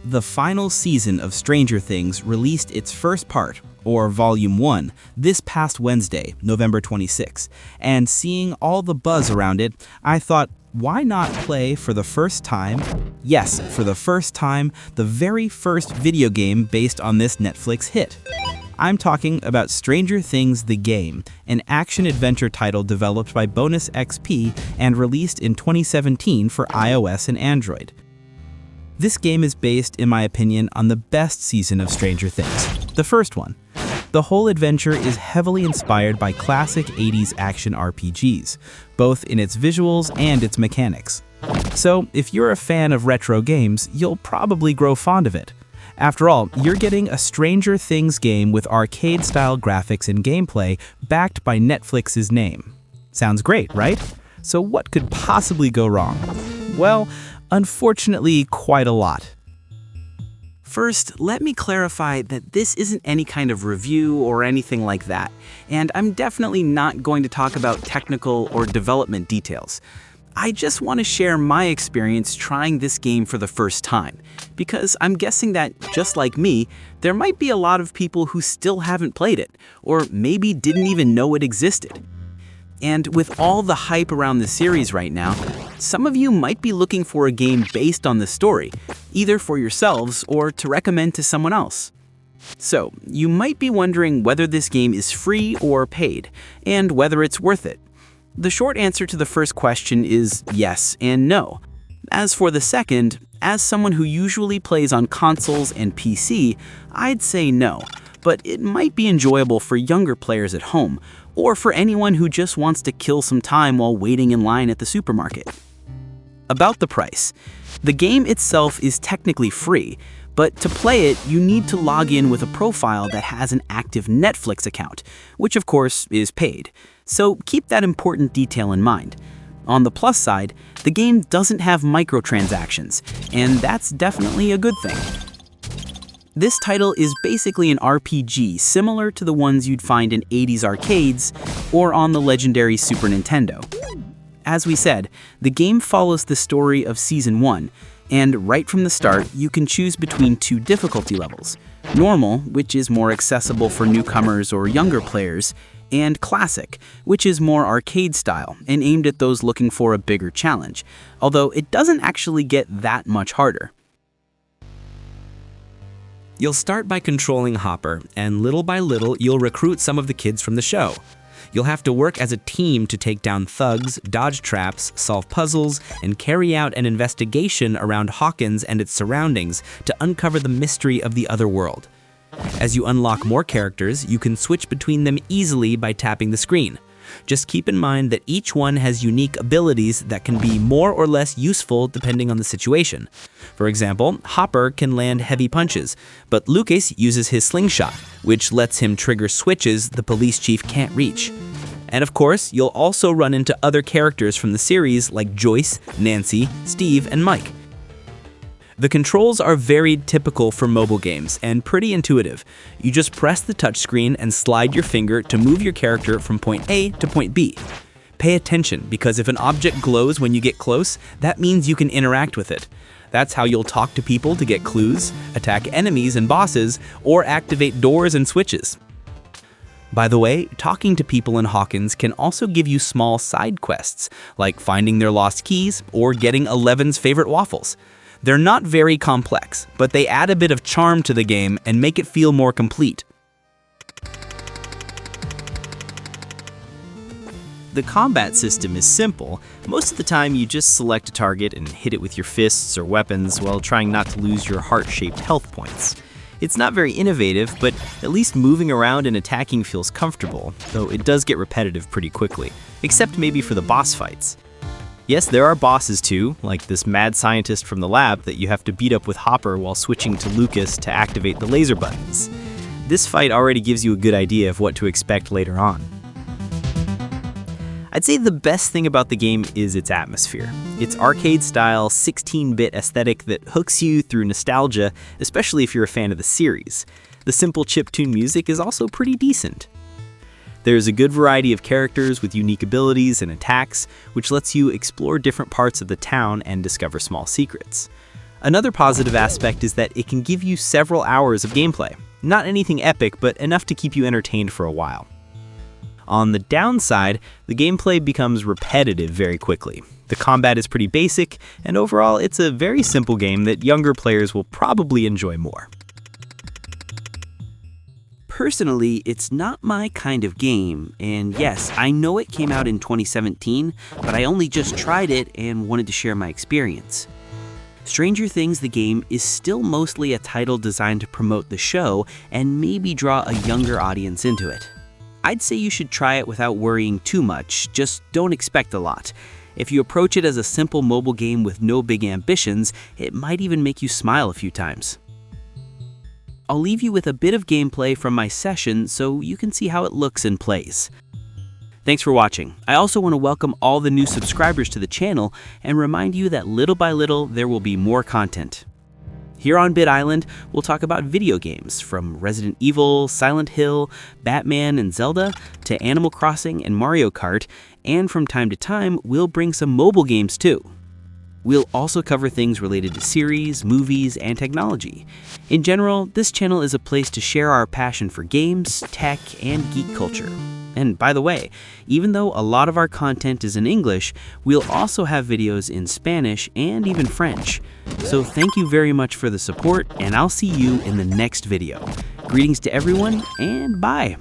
The final season of Stranger Things released its first part, or Volume 1, this past Wednesday, November 26, and seeing all the buzz around it, I thought, why not play for the first time, yes, for the first time, the very first video game based on this Netflix hit. I'm talking about Stranger Things The Game, an action-adventure title developed by BonusXP and released in 2017 for iOS and Android. This game is based, in my opinion, on the best season of Stranger Things, the first one. The whole adventure is heavily inspired by classic 80s action RPGs, both in its visuals and its mechanics. So, if you're a fan of retro games, you'll probably grow fond of it. After all, you're getting a Stranger Things game with arcade-style graphics and gameplay backed by Netflix's name. Sounds great, right? So what could possibly go wrong? Well, unfortunately, quite a lot. First, let me clarify that this isn't any kind of review or anything like that, and I'm definitely not going to talk about technical or development details. I just want to share my experience trying this game for the first time, because I'm guessing that, just like me, there might be a lot of people who still haven't played it, or maybe didn't even know it existed. And with all the hype around the series right now, some of you might be looking for a game based on the story, either for yourselves or to recommend to someone else. So, you might be wondering whether this game is free or paid, and whether it's worth it. The short answer to the first question is yes and no. As for the second, as someone who usually plays on consoles and PC, I'd say no, but it might be enjoyable for younger players at home, or for anyone who just wants to kill some time while waiting in line at the supermarket. About the price. The game itself is technically free, but to play it, you need to log in with a profile that has an active Netflix account, which of course is paid. So keep that important detail in mind. On the plus side, the game doesn't have microtransactions, and that's definitely a good thing. This title is basically an RPG similar to the ones you'd find in 80s arcades or on the legendary Super Nintendo. As we said, the game follows the story of Season 1, and right from the start, you can choose between two difficulty levels. Normal, which is more accessible for newcomers or younger players, and Classic, which is more arcade style and aimed at those looking for a bigger challenge, although it doesn't actually get that much harder. You'll start by controlling Hopper, and little by little, you'll recruit some of the kids from the show. You'll have to work as a team to take down thugs, dodge traps, solve puzzles, and carry out an investigation around Hawkins and its surroundings to uncover the mystery of the other world. As you unlock more characters, you can switch between them easily by tapping the screen. Just keep in mind that each one has unique abilities that can be more or less useful depending on the situation. For example, Hopper can land heavy punches, but Lucas uses his slingshot, which lets him trigger switches the police chief can't reach. And of course, you'll also run into other characters from the series like Joyce, Nancy, Steve, and Mike. The controls are very typical for mobile games and pretty intuitive. You just press the touchscreen and slide your finger to move your character from point A to point B. Pay attention, because if an object glows when you get close, that means you can interact with it. That's how you'll talk to people to get clues, attack enemies and bosses, or activate doors and switches. By the way, talking to people in Hawkins can also give you small side quests, like finding their lost keys or getting Eleven's favorite waffles. They're not very complex, but they add a bit of charm to the game and make it feel more complete. The combat system is simple. Most of the time you just select a target and hit it with your fists or weapons while trying not to lose your heart-shaped health points. It's not very innovative, but at least moving around and attacking feels comfortable, though it does get repetitive pretty quickly, except maybe for the boss fights. Yes, there are bosses too, like this mad scientist from the lab that you have to beat up with Hopper while switching to Lucas to activate the laser buttons. This fight already gives you a good idea of what to expect later on. I'd say the best thing about the game is its atmosphere. Its arcade-style, 16-bit aesthetic that hooks you through nostalgia, especially if you're a fan of the series. The simple chiptune music is also pretty decent. There's a good variety of characters with unique abilities and attacks, which lets you explore different parts of the town and discover small secrets. Another positive aspect is that it can give you several hours of gameplay. Not anything epic, but enough to keep you entertained for a while. On the downside, the gameplay becomes repetitive very quickly. The combat is pretty basic, and overall it's a very simple game that younger players will probably enjoy more. Personally, it's not my kind of game, and yes, I know it came out in 2017, but I only just tried it and wanted to share my experience. Stranger Things the game is still mostly a title designed to promote the show and maybe draw a younger audience into it. I'd say you should try it without worrying too much, just don't expect a lot. If you approach it as a simple mobile game with no big ambitions, it might even make you smile a few times. I'll leave you with a bit of gameplay from my session so you can see how it looks and plays. Thanks for watching. I also want to welcome all the new subscribers to the channel and remind you that little by little there will be more content. Here on Bit Island, we'll talk about video games from Resident Evil, Silent Hill, Batman and Zelda, to Animal Crossing and Mario Kart, and from time to time, we'll bring some mobile games too. We'll also cover things related to series, movies, and technology. In general, this channel is a place to share our passion for games, tech, and geek culture. And by the way, even though a lot of our content is in English, we'll also have videos in Spanish and even French. So thank you very much for the support, and I'll see you in the next video. Greetings to everyone, and bye!